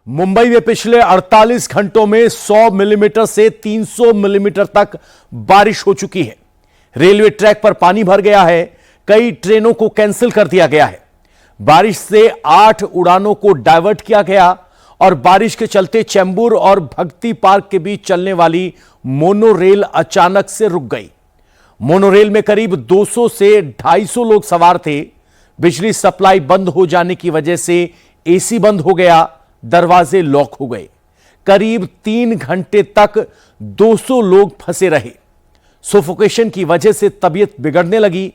मुंबई में पिछले 48 घंटों में 100 मिलीमीटर से 300 मिलीमीटर तक बारिश हो चुकी है। रेलवे ट्रैक पर पानी भर गया है। कई ट्रेनों को कैंसिल कर दिया गया है। बारिश से 8 उड़ानों को डायवर्ट किया गया और बारिश के चलते चेंबूर और भक्ति पार्क के बीच चलने वाली मोनोरेल अचानक से रुक गई। मोनोरेल में करीब 200 से 250 लोग सवार थे। बिजली सप्लाई बंद हो जाने की वजह से एसी बंद हो गया, दरवाजे लॉक हो गए। करीब 3 घंटे तक 200 लोग फंसे रहे। सोफोकेशन की वजह से तबीयत बिगड़ने लगी।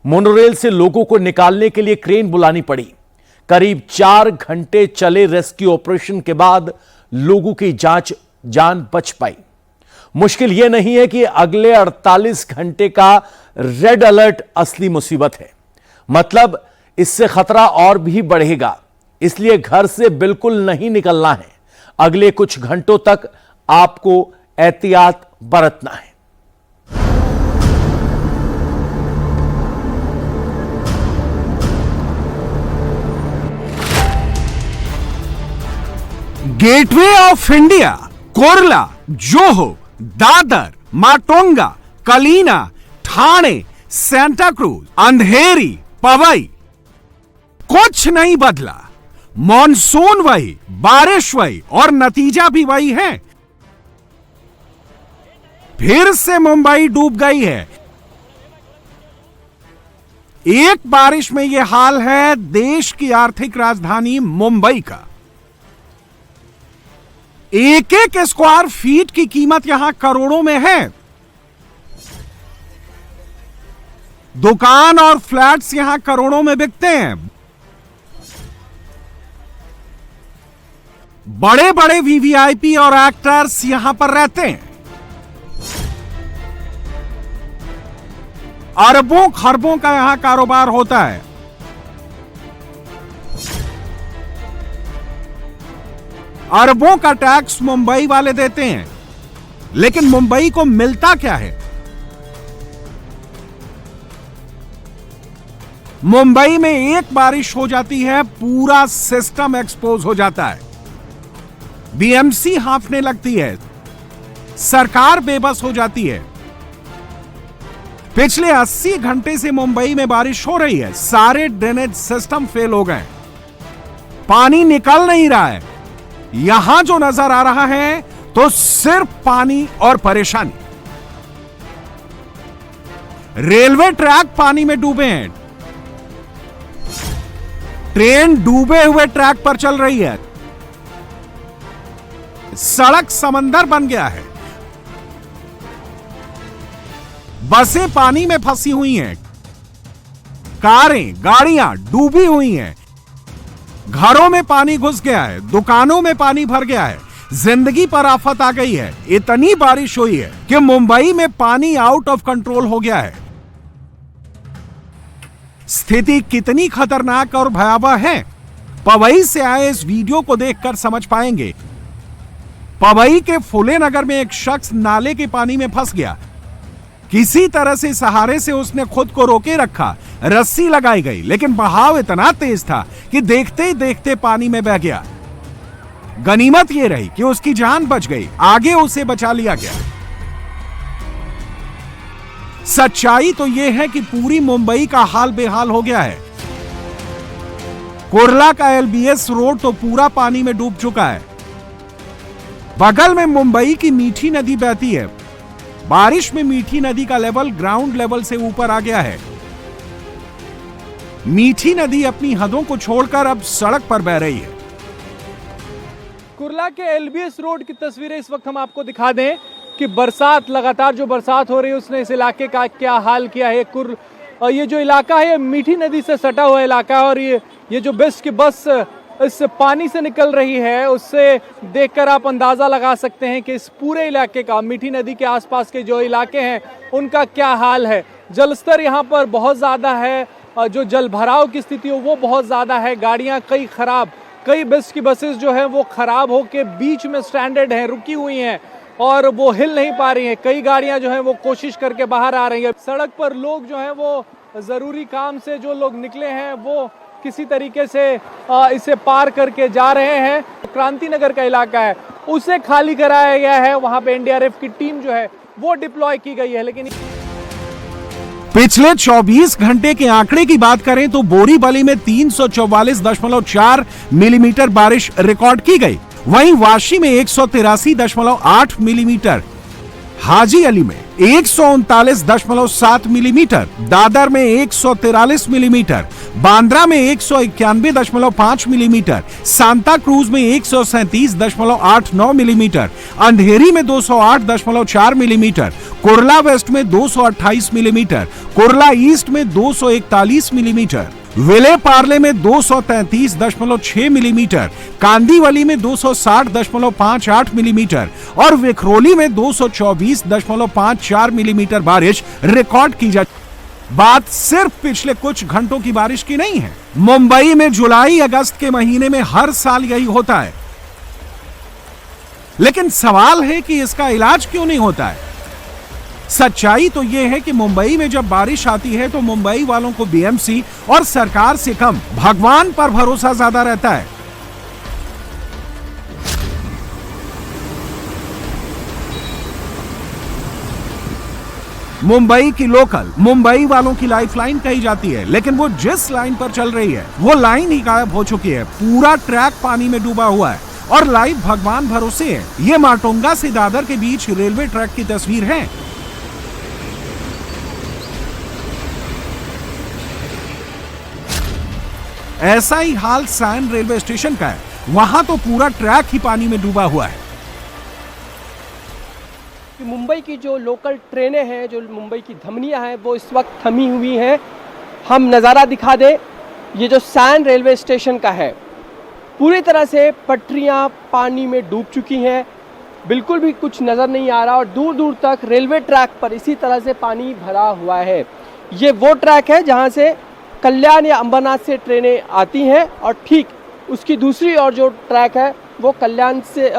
मोनोरेल से लोगों को निकालने के लिए क्रेन बुलानी पड़ी। करीब 4 घंटे चले रेस्क्यू ऑपरेशन के बाद लोगों की जान बच पाई। मुश्किल यह नहीं है कि अगले 48 घंटे का रेड अलर्ट असली मुसीबत है। मतलब इससे खतरा और भी बढ़ेगा। इसलिए घर से बिल्कुल नहीं निकलना है। अगले कुछ घंटों तक आपको एहतियात बरतना है। Gateway of India, Kurla, Juhu, Dadar, Matunga, Kalina, Thane, Santacruz, Andheri, Powai, कुछ नहीं बदला। मॉनसून वही, बारिश वही और नतीजा भी वही है। फिर से मुंबई डूब गई है। एक बारिश में यह हाल है देश की आर्थिक राजधानी मुंबई का। एक एक स्क्वायर फीट की कीमत यहां करोड़ों में है। दुकान और फ्लैट्स यहां करोड़ों में बिकते हैं। बड़े बड़े वीवीआईपी और एक्टर्स यहां पर रहते हैं। अरबों खरबों का यहां कारोबार होता है। अरबों का टैक्स मुंबई वाले देते हैं, लेकिन मुंबई को मिलता क्या है? मुंबई में एक बारिश हो जाती है, पूरा सिस्टम एक्सपोज हो जाता है। बीएमसी हांफने लगती है, सरकार बेबस हो जाती है। पिछले 80 घंटे से मुंबई में बारिश हो रही है। सारे ड्रेनेज सिस्टम फेल हो गए, पानी निकल नहीं रहा है। यहां जो नजर आ रहा है तो सिर्फ पानी और परेशानी। रेलवे ट्रैक पानी में डूबे हैं। ट्रेन डूबे हुए ट्रैक पर चल रही है। सड़क समंदर बन गया है। बसें पानी में फंसी हुई हैं। कारें, गाड़ियां डूबी हुई हैं। घरों में पानी घुस गया है। दुकानों में पानी भर गया है। जिंदगी पर आफत आ गई है। इतनी बारिश हुई है कि मुंबई में पानी आउट ऑफ कंट्रोल हो गया है। स्थिति कितनी खतरनाक और भयावह है, पवई से आए इस वीडियो को देखकर समझ पाएंगे। पवई के फुले नगर में एक शख्स नाले के पानी में फंस गया। किसी तरह से सहारे से उसने खुद को रोके रखा। रस्सी लगाई गई, लेकिन बहाव इतना तेज था कि देखते ही देखते पानी में बह गया। गनीमत यह रही कि उसकी जान बच गई। आगे उसे बचा लिया गया। सच्चाई तो यह है कि पूरी मुंबई का हाल बेहाल हो गया है। कोरला का एलबीएस रोड तो पूरा पानी में डूब चुका है। बगल में मुंबई की मीठी नदी बहती है। बारिश में मीठी नदी का लेवल ग्राउंड लेवल से ऊपर आ गया है। मीठी नदी अपनी हदों को छोड़कर अब सड़क पर बह रही है। कुर्ला के एलबीएस रोड की तस्वीरें इस वक्त हम आपको दिखा दें कि बरसात, लगातार जो बरसात हो रही है उसने इस इलाके का क्या हाल किया है। और ये जो इलाका है ये मीठी नदी से सटा हुआ इलाका है। और ये जो बेस्ट की बस इस पानी से निकल रही है, उससे देखकर आप अंदाज़ा लगा सकते हैं कि इस पूरे इलाके का, मीठी नदी के आसपास के जो इलाके हैं उनका क्या हाल है। जलस्तर यहाँ पर बहुत ज़्यादा है। जो जल भराव की स्थिति हो वो बहुत ज़्यादा है। गाड़ियाँ कई खराब, कई बेस्ट की बसेस जो हैं वो खराब होके बीच में स्ट्रैंडेड हैं, रुकी हुई हैं और वो हिल नहीं पा रही हैं। कई गाड़ियाँ जो हैं वो कोशिश करके बाहर आ रही हैं। सड़क पर लोग जो हैं वो ज़रूरी काम से जो लोग निकले हैं वो किसी तरीके से इसे पार करके जा रहे हैं। क्रांति नगर का इलाका है उसे खाली कराया गया है, वहां पे एनडीआरएफ की टीम जो है वो डिप्लॉय की गई है। लेकिन पिछले 24 घंटे के आंकड़े की बात करें तो बोरीवली में 344.4 मिलीमीटर बारिश रिकॉर्ड की गई। वहीं वाशी में 183.8 मिलीमीटर, हाजी अली में 139.7 मिलीमीटर, दादर में 143 मिलीमीटर, बांद्रा में 191.5 मिलीमीटर, सांता क्रूज में 137.89 मिलीमीटर, अंधेरी में 208.4 मिलीमीटर, कुर्ला वेस्ट में 228 मिलीमीटर, कुर्ला ईस्ट में 241 मिलीमीटर, विले पार्ले में 233.6 मिलीमीटर, कांदीवली में 260.58 मिलीमीटर और विखरोली में 224.54 मिलीमीटर बारिश रिकॉर्ड की जा। बात सिर्फ पिछले कुछ घंटों की बारिश की नहीं है। मुंबई में जुलाई अगस्त के महीने में हर साल यही होता है, लेकिन सवाल है कि इसका इलाज क्यों नहीं होता है। सच्चाई तो यह है कि मुंबई में जब बारिश आती है तो मुंबई वालों को बीएमसी और सरकार से कम भगवान पर भरोसा ज्यादा रहता है। मुंबई की लोकल मुंबई वालों की लाइफलाइन कही जाती है, लेकिन वो जिस लाइन पर चल रही है वो लाइन ही गायब हो चुकी है। पूरा ट्रैक पानी में डूबा हुआ है और लाइव भगवान भरोसे है। ये माटोंगा से दादर के बीच रेलवे ट्रैक की तस्वीर है। ऐसा ही हाल सैन रेलवे स्टेशन का है, वहां तो पूरा ट्रैक ही पानी में डूबा हुआ है। मुंबई की जो लोकल ट्रेनें हैं, जो मुंबई की धमनियां हैं, वो इस वक्त थमी हुई हैं। हम नज़ारा दिखा दें, ये जो सैन रेलवे स्टेशन का है, पूरी तरह से पटरियां पानी में डूब चुकी हैं, बिल्कुल भी कुछ नज़र नहीं आ रहा और दूर दूर तक रेलवे ट्रैक पर इसी तरह से पानी भरा हुआ है। ये वो ट्रैक है जहां से कल्याण या अंबरनाथ से ट्रेनें आती हैं और ठीक उसकी दूसरी ओर जो ट्रैक है वो कल्याण से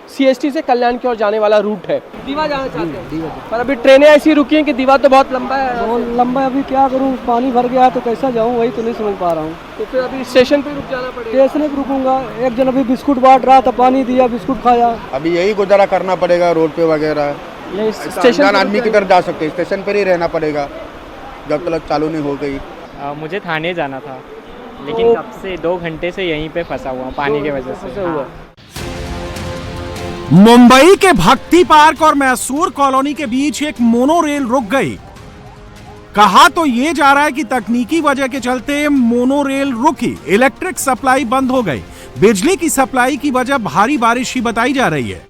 सीएसटी से कल्याण की ओर जाने वाला रूट है। दीवा जाना चाहते हैं पर अभी ट्रेनें ऐसी रुकी हैं कि दीवा तो बहुत लंबा है। बहुत लंबा है, अभी क्या करूं, पानी भर गया तो कैसा जाऊं, वही तो नहीं समझ पा रहा हूं। तो फिर अभी स्टेशन पे रुक जाना पड़ेगा। स्टेशन पे रुकूंगा। एक जन अभी बिस्कुट बांट रहा था, पानी दिया, बिस्कुट खाया। अभी यही गुजारा करना पड़ेगा रोड पे वगैरह। ये स्टेशन आदमी किधर जा सकते, स्टेशन पर ही रहना पड़ेगा जब तक चालू नहीं हो गई। मुझे थाने जाना था, लेकिन कब से 2 घंटे से यहीं पे फंसा हुआ पानी की वजह से। हाँ। मुंबई के भक्ति पार्क और मैसूर कॉलोनी के बीच एक मोनोरेल रुक गई। कहा तो ये जा रहा है कि तकनीकी वजह के चलते मोनोरेल रुकी, इलेक्ट्रिक सप्लाई बंद हो गई। बिजली की सप्लाई की वजह भारी बारिश ही बताई जा रही है।